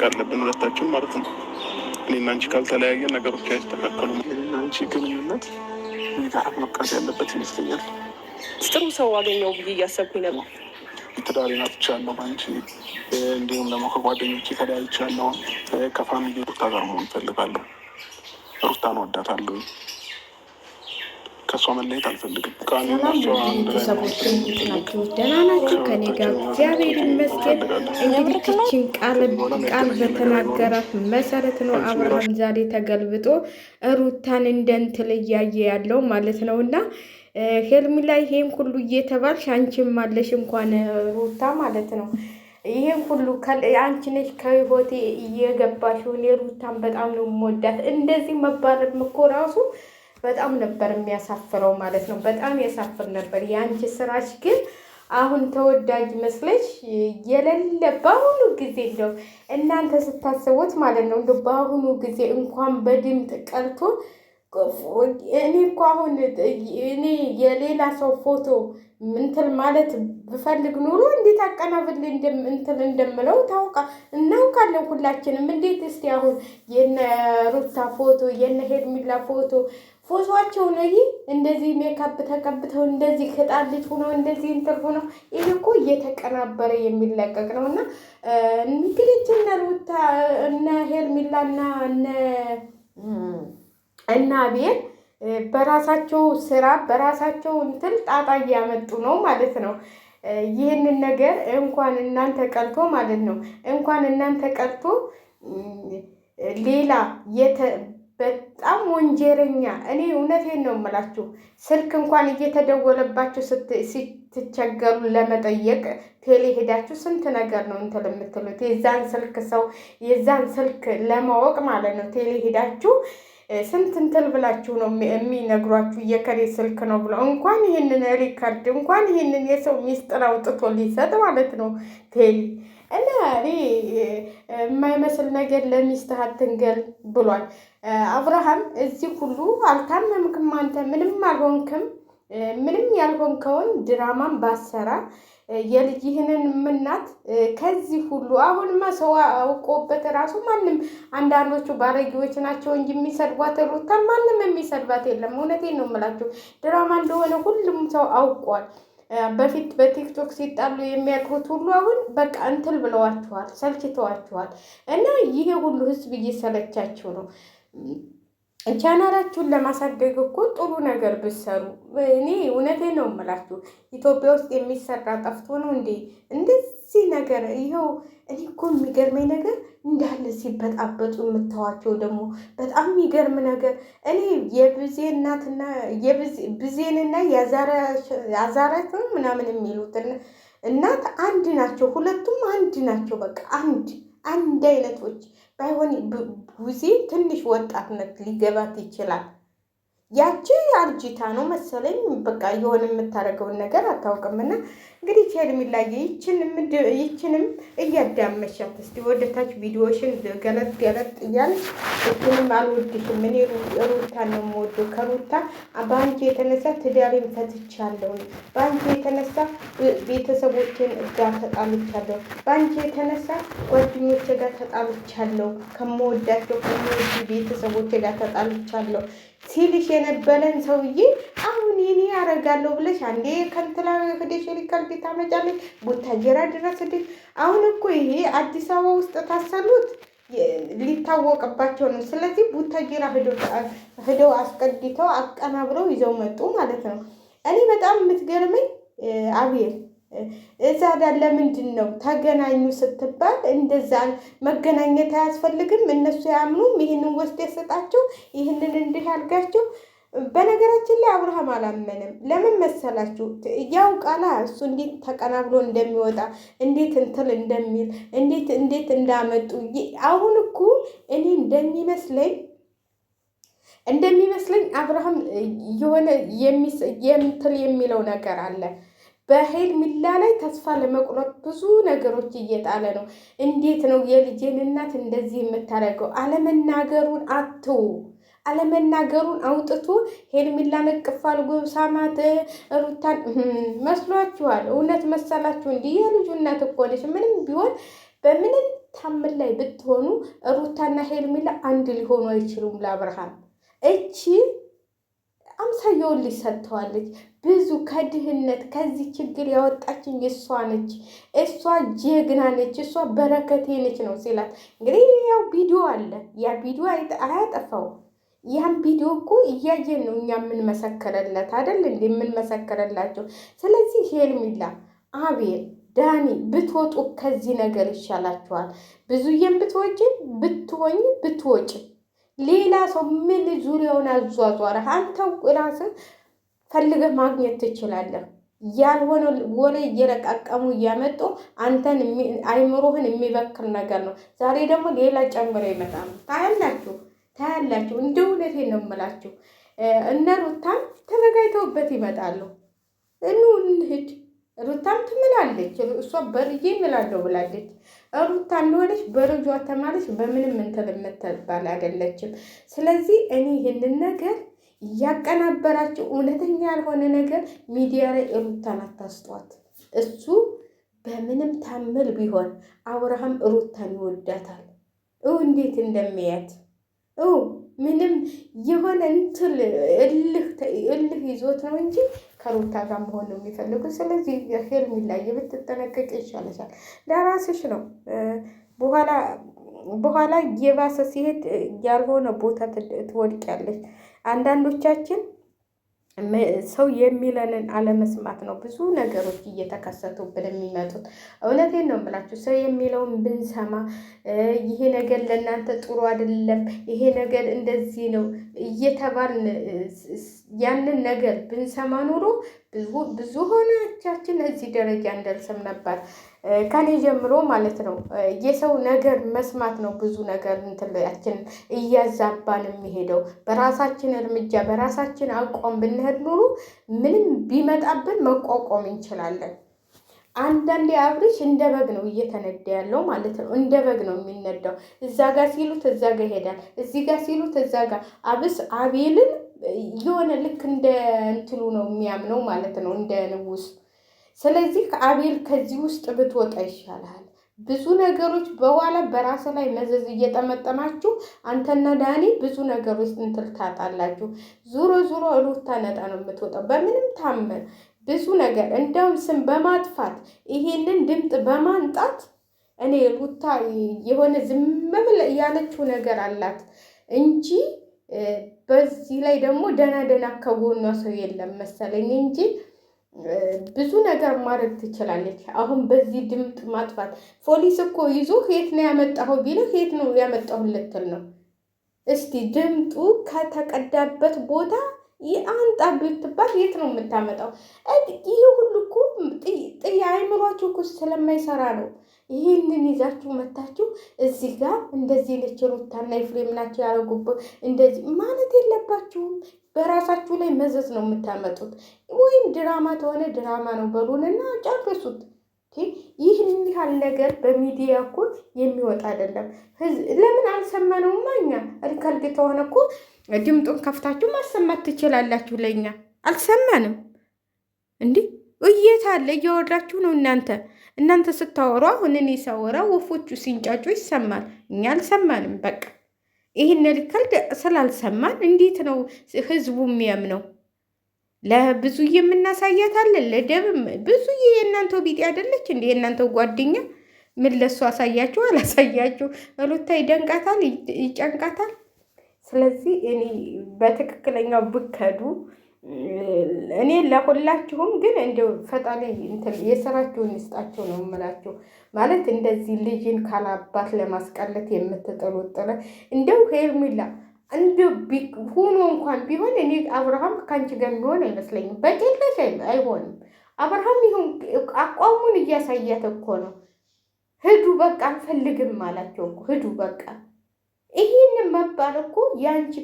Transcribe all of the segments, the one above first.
አለብን ሁለታችን ማለት ነው። እኔና አንቺ ካልተለያየ ነገሮች አይስተካከሉም። እኔና አንቺ ግንኙነት ጋር መብቃት ያለበት ይመስለኛል። ጥሩ ሰው አገኘው ብዬ እያሰብኩኝ ነበር። ትዳሬን አጥቻለሁ በአንቺ፣ እንዲሁም ደግሞ ከጓደኞቼ ተለያይቻለሁ። ከፋሚሊ ሩታ ጋር መሆን እፈልጋለሁ። ሩታን ወዳታለሁ። ከእሷ መለየት አልፈልግም። ቤተሰቦች ናቸው፣ ደህና ናቸው ከኔ ጋር እግዚአብሔር ይመስገን። እንግዲህ ክችን ቃል በተናገራት መሰረት ነው አብርሃም ዛሬ ተገልብጦ ሩታን እንደንትል እያየ ያለው ማለት ነው። እና ሄርሜላ ይሄን ሁሉ እየተባልሽ አንቺም አለሽ እንኳን ሩታ ማለት ነው። ይሄን ሁሉ አንቺ ነሽ ከህይወቴ እየገባሽውን የሩታን በጣም ነው የምወዳት። እንደዚህ መባረም እኮ ራሱ በጣም ነበር የሚያሳፍረው ማለት ነው። በጣም ያሳፍር ነበር። የአንቺ ስራሽ ግን አሁን ተወዳጅ መስለሽ የሌለ በአሁኑ ጊዜ እንደው እናንተ ስታስቡት ማለት ነው። እንደው በአሁኑ ጊዜ እንኳን በድምፅ ቀልቶ እኔ እኮ አሁን እኔ የሌላ ሰው ፎቶ እንትን ማለት ብፈልግ ኑሮ እንዴት አቀናብር እንትን እንደምለው እናውቃለን ሁላችንም። እንዴት እስቲ አሁን የነ ሩታ ፎቶ የነ ሄርሜላ ፎቶቸው ነው እንደዚህ ሜካፕ ተቀብተው እንደዚህ ህጣልት ሆኖ እንደዚህ እንትን ሆኖ ይሄ እኮ እየተቀናበረ የሚለቀቅ ነው። እና እንግዲህ እነ ሩታ እነ ሄርሜላና እና ቤት በራሳቸው ስራ በራሳቸው እንትን ጣጣ እያመጡ ነው ማለት ነው። ይህንን ነገር እንኳን እናንተ ቀልቶ ማለት ነው እንኳን እናንተ ቀልቶ ሌላ በጣም ወንጀለኛ እኔ እውነቴን ነው የምላችሁ። ስልክ እንኳን እየተደወለባችሁ ስትቸገሩ ለመጠየቅ ቴሌ ሄዳችሁ ስንት ነገር ነው እንትን የምትሉት። የዛን ስልክ ለማወቅ ማለት ነው ቴሌ ሄዳችሁ ስንት እንትን ብላችሁ ነው የሚነግሯችሁ የከሌ ስልክ ነው ብለው። እንኳን ይህንን ሪከርድ እንኳን ይህንን የሰው ሚስጥር አውጥቶ ሊሰጥ ማለት ነው ቴሌ። እና እኔ የማይመስል ነገር ለሚስትህ አትንገል ብሏል አብርሃም። እዚህ ሁሉ አልታመምክም አንተ ምንም አልሆንክም። ምንም ያልሆንከውን ድራማን ባሰራ የልጅህንን ምናት ከዚህ ሁሉ አሁንማ ሰው አውቆበት ራሱ ማንም አንዳንዶቹ ባለጌዎች ናቸው እንጂ የሚሰድቧት ሩታን ማንም የሚሰድባት የለም። እውነቴን ነው የምላችሁ ድራማ እንደሆነ ሁሉም ሰው አውቋል። በፊት በቲክቶክ ሲጣሉ የሚያውቁት ሁሉ አሁን በቃ እንትን ብለዋችኋል፣ ሰልችተዋችኋል። እና ይሄ ሁሉ ህዝብ እየሰለቻችሁ ነው። ቻናላችሁን ለማሳደግ እኮ ጥሩ ነገር ብትሰሩ። እኔ እውነቴን ነው የምላችሁ ኢትዮጵያ ውስጥ የሚሰራ ጠፍቶ ነው እንዴ እንደዚህ ነገር? ይኸው እኔ እኮ የሚገርመኝ ነገር እንዳለ ሲበጣበጡ የምታዋቸው ደግሞ በጣም የሚገርም ነገር። እኔ የብዜ እናትና ብዜንና ያዛረት ምናምን የሚሉት እናት አንድ ናቸው፣ ሁለቱም አንድ ናቸው። በቃ አንድ አይነቶች ባይሆን ቡዜ ትንሽ ወጣትነት ሊገባት ይችላል። ያቺ አርጅታ ነው መሰለኝ በቃ የሆነ የምታደርገውን ነገር አታውቅምና እንግዲህ ሄርሜላ ይችንም እያዳመሻት እስቲ ወደታች ቪዲዮሽን ገለጥ እያለች እሱንም አልወድሽም እኔ ሩታን ነው የምወደው፣ ከሩታ በአንቺ የተነሳ ትዳሬን ፈትቻለሁ፣ በአንቺ የተነሳ ቤተሰቦችን ጋር ተጣልቻለሁ፣ በአንቺ የተነሳ ጓደኞቼ ጋር ተጣልቻለሁ፣ ከምወዳቸው ቤተሰቦቼ ጋር ተጣልቻለሁ ሲልሽ የነበረን ሰውዬ አሁን እኔ ያረጋለሁ ብለሽ አንዴ ከንትላ ሄደሽ ሪከርድ ታመጫለሽ ቡታጀራ ድረስ ሄደሽ። አሁን እኮ ይሄ አዲስ አበባ ውስጥ ታሰሉት ሊታወቅባቸው ነው። ስለዚህ ቡታጀራ ሄደው አስቀድተው አቀናብረው ይዘው መጡ ማለት ነው። እኔ በጣም የምትገርመኝ አቤል እዛ ዳር ለምንድን ነው ተገናኙ ስትባል እንደዛ መገናኘት አያስፈልግም? እነሱ ያምኑም ይህንን ወስድ የሰጣቸው ይህንን እንዲህ አድርጋቸው። በነገራችን ላይ አብርሃም አላመንም። ለምን መሰላችሁ? ያውቃላ እሱ እንዴት ተቀናብሎ እንደሚወጣ እንዴት እንትል እንደሚል እንዴት እንዳመጡ። አሁን እኮ እኔ እንደሚመስለኝ አብርሃም የሆነ የምትል የሚለው ነገር አለ። በሄርሜላ ላይ ተስፋ ለመቁረጥ ብዙ ነገሮች እየጣለ ነው። እንዴት ነው የልጄን እናት እንደዚህ የምታደርገው? አለመናገሩን አውጥቶ ሄርሜላን እቅፍ አድርጎ ሳማት። ሩታን መስሏችኋል? እውነት መሰላችሁ? እንዲህ የልጁ እናት እኮ ነች። ምንም ቢሆን በምንም ታምር ላይ ብትሆኑ ሩታና ሄርሜላ አንድ ሊሆኑ አይችሉም። ለአብርሃም እቺ አምሳያውን ልጅ ሰጥተዋለች። ብዙ ከድህነት ከዚህ ችግር ያወጣችኝ እሷ ነች። እሷ ጀግና ነች። እሷ በረከቴ ነች ነው ሲላት፣ እንግዲህ ያው ቪዲዮ አለ። ያ ቪዲዮ አያጠፋው። ያን ቪዲዮ እኮ እያየን ነው እኛ የምንመሰከረለት አይደል እንዴ? የምንመሰከረላቸው። ስለዚህ ሄርሜላ፣ አቤል፣ ዳኒ ብትወጡ ከዚህ ነገር ይሻላችኋል። ብዙዬም ብትሆኝ ብትወጭ ሌላ ሰው ምን ዙሪያውን አዟዟረ? አንተው ራስህ ፈልገህ ማግኘት ትችላለህ። ያልሆነ ወሬ እየለቃቀሙ እያመጡ አንተን አይምሮህን የሚበክል ነገር ነው። ዛሬ ደግሞ ሌላ ጨምሮ ይመጣሉ። ታያላችሁ። እንደ እውነቴን ነው የምላችሁ። እነ ሩታም ተዘጋጅተውበት ይመጣሉ። እንሂድ ሩታም ትምላለች። እሷ በርዬ እምላለሁ ብላለች። ሩታ እንደሆነች በርጇ ተማለች። በምንም እንትን የምትባል አይደለችም። ስለዚህ እኔ ይህንን ነገር እያቀናበራችሁ እውነተኛ ያልሆነ ነገር ሚዲያ ላይ ሩታን አታስጧት። እሱ በምንም ታምር ቢሆን አብርሃም ሩታን ይወዳታል። እንዴት እንደሚያት ምንም የሆነ እንትን እልህ ይዞት ነው እንጂ ከሩታ ጋር መሆን ነው የሚፈልጉት። ስለዚህ ሄርሜላ ብትጠነቀቅ ይሻለሻል። ለራስሽ ነው። በኋላ የባሰ ሲሄድ ያልሆነ ቦታ ትወድቂያለሽ። አንዳንዶቻችን ሰው የሚለንን አለመስማት ነው ብዙ ነገሮች እየተከሰቱብን የሚመጡት። እውነቴን ነው የምላችሁ። ሰው የሚለውን ብንሰማ ይሄ ነገር ለእናንተ ጥሩ አይደለም፣ ይሄ ነገር እንደዚህ ነው እየተባልን ያንን ነገር ብንሰማ ኑሮ ብዙ ሆናቻችን እዚህ ደረጃ እንደርስም ነበር። ከኔ ጀምሮ ማለት ነው። የሰው ነገር መስማት ነው ብዙ ነገር እንትላችን እያዛባን የሚሄደው። በራሳችን እርምጃ በራሳችን አቋም ብንሄድ ኑሮ ምንም ቢመጣብን መቋቋም እንችላለን። አንዳንዴ አብርሽ እንደ በግ ነው እየተነዳ ያለው ማለት ነው። እንደ በግ ነው የሚነዳው። እዛ ጋር ሲሉት እዛ ጋር ይሄዳል፣ እዚህ ጋር ሲሉት እዛ ጋር። አቤልን የሆነ ልክ እንደ እንትሉ ነው የሚያምነው ማለት ነው፣ እንደ ንጉስ። ስለዚህ አቤል ከዚህ ውስጥ ብትወጣ ይሻላል። ብዙ ነገሮች በኋላ በራስ ላይ መዘዝ እየጠመጠማችሁ አንተና ዳኒ ብዙ ነገሮች እንትን ታጣላችሁ። ዙሮ ሩታ ነጣ ነው የምትወጣው። በምንም ታምር ብዙ ነገር እንደውም ስም በማጥፋት ይሄንን ድምፅ በማንጣት እኔ ሩታ የሆነ ዝም ብላ ያለችው ነገር አላት እንጂ በዚህ ላይ ደግሞ ደና ከጎኗ ሰው የለም መሰለኝ እንጂ ብዙ ነገር ማድረግ ትችላለች። አሁን በዚህ ድምፅ ማጥፋት ፖሊስ እኮ ይዞ የት ነው ያመጣኸው ቢልህ የት ነው ያመጣሁት ልትል ነው። እስቲ ድምጡ ከተቀዳበት ቦታ አንጣ ብትባል የት ነው የምታመጣው? ይህ ሁሉ እኮ አይምሯችሁ እኮ ስለማይሰራ ነው። ይህንን ይዛችሁ መታችሁ እዚህ ጋር እንደዚህ ነች ሩታና ኤፍሬም ናቸው ያደረጉበት እንደዚህ ማለት የለባችሁም። በራሳችሁ ላይ መዘዝ ነው የምታመጡት። ወይም ድራማ ተሆነ ድራማ ነው በሉንና ጨርሱት። ይህን ያህል ነገር በሚዲያ እኮ የሚወጣ አይደለም። ለምን አልሰማነውም? እኛ ሪከርድ ተሆነ እኮ ድምጡን ከፍታችሁ ማሰማት ትችላላችሁ። ለእኛ አልሰማንም። እንዲህ እየት አለ? እያወራችሁ ነው እናንተ ስታወሩ። አሁን እኔ ሳወራ ወፎቹ ሲንጫጩ ይሰማል። እኛ አልሰማንም። በቃ ይህን ሪከርድ ስላልሰማን እንዴት ነው ህዝቡ የሚያምነው? ለብዙ የምናሳያታለን። ለደብም ብዙ የእናንተው ቢጤ አይደለች እንዴ? የእናንተው ጓደኛ ምን ለሱ አሳያችሁ አላሳያችሁ ሩታ ይደንቃታል፣ ይጨንቃታል። ስለዚህ እኔ በትክክለኛው ብከዱ እኔ ለሁላችሁም ግን እንደው ፈጣሪ የሰራችሁን ይስጣችሁ ነው የምላችሁ። ማለት እንደዚህ ልጅን ካላባት ለማስቀረት የምትጥሉት ጥረት እንደው ሄርሜላ እንደው ሆኖ እንኳን ቢሆን እኔ አብርሃም ከአንቺ ጋር የሚሆን አይመስለኝም። በጭራሽ አይሆንም። አብርሃም ይሁን አቋሙን እያሳያት እኮ ነው። ሂዱ በቃ አንፈልግም አላቸው እኮ ሂዱ በቃ። ይህን መባል እኮ የአንቺ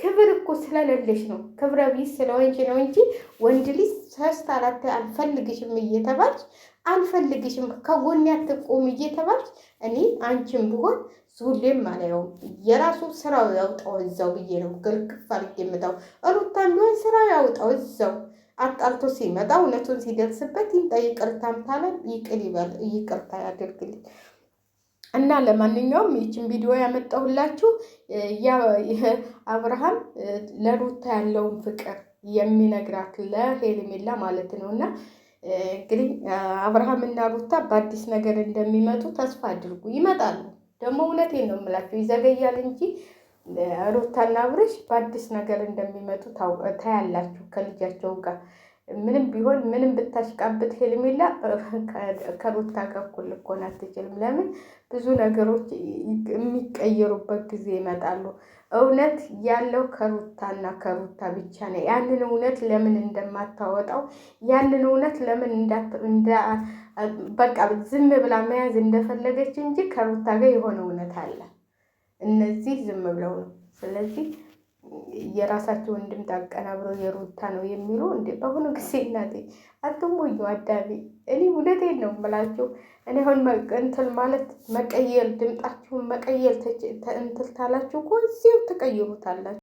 ክብር እኮ ስለሌለሽ ነው። ክብረ ቢስ ስለሆንሽ ነው እንጂ ወንድ ልጅ 3-4 አልፈልግሽም እየተባልሽ አልፈልግሽም ከጎኔ አትቆም እየተባልሽ እኔ አንቺም ብሆን ዙሌም አላየውም። የራሱ ስራው ያውጣው እዛው ብዬ ነው ግልክፍ አድርጌ የምታው። ሩታም ቢሆን ስራው ያውጣው እዛው አጣልቶ ሲመጣ እውነቱን ሲደርስበት ይምጣ። ይቅርታም ታለ ይቅር ይበል፣ ይቅርታ ያደርግልኝ። እና ለማንኛውም ይችን ቪዲዮ ያመጣሁላችሁ አብርሃም ለሩታ ያለውን ፍቅር የሚነግራት ለሄርሜላ ማለት ነው። እና እንግዲህ አብርሃም እና ሩታ በአዲስ ነገር እንደሚመጡ ተስፋ አድርጉ። ይመጣሉ ደግሞ እውነቴን ነው የምላችሁ፣ ይዘገያል እንጂ ሩታና አብርሽ በአዲስ ነገር እንደሚመጡ ታያላችሁ ከልጃቸው ጋር። ምንም ቢሆን ምንም ብታሽቃብጥ ሄርሜላ ከሩታ ጋር እኩል ልትሆን አትችልም። ለምን ብዙ ነገሮች የሚቀየሩበት ጊዜ ይመጣሉ። እውነት ያለው ከሩታና ከሩታ ብቻ ነው። ያንን እውነት ለምን እንደማታወጣው ያንን እውነት ለምን በቃ ዝም ብላ መያዝ እንደፈለገች እንጂ ከሩታ ጋር የሆነ እውነት አለ። እነዚህ ዝም ብለው ነው። ስለዚህ የራሳቸውን ድምፅ አቀናብረው የሩታ ነው የሚሉ እንዴ! በአሁኑ ጊዜ እናቴ አትሞኙ አዳሚ። እኔ እውነቴን ነው የምላችሁ። እኔ አሁን እንትን ማለት መቀየር ድምጣችሁን መቀየር እንትን ታላችሁ እኮ እዚሁ ትቀይሩታላችሁ።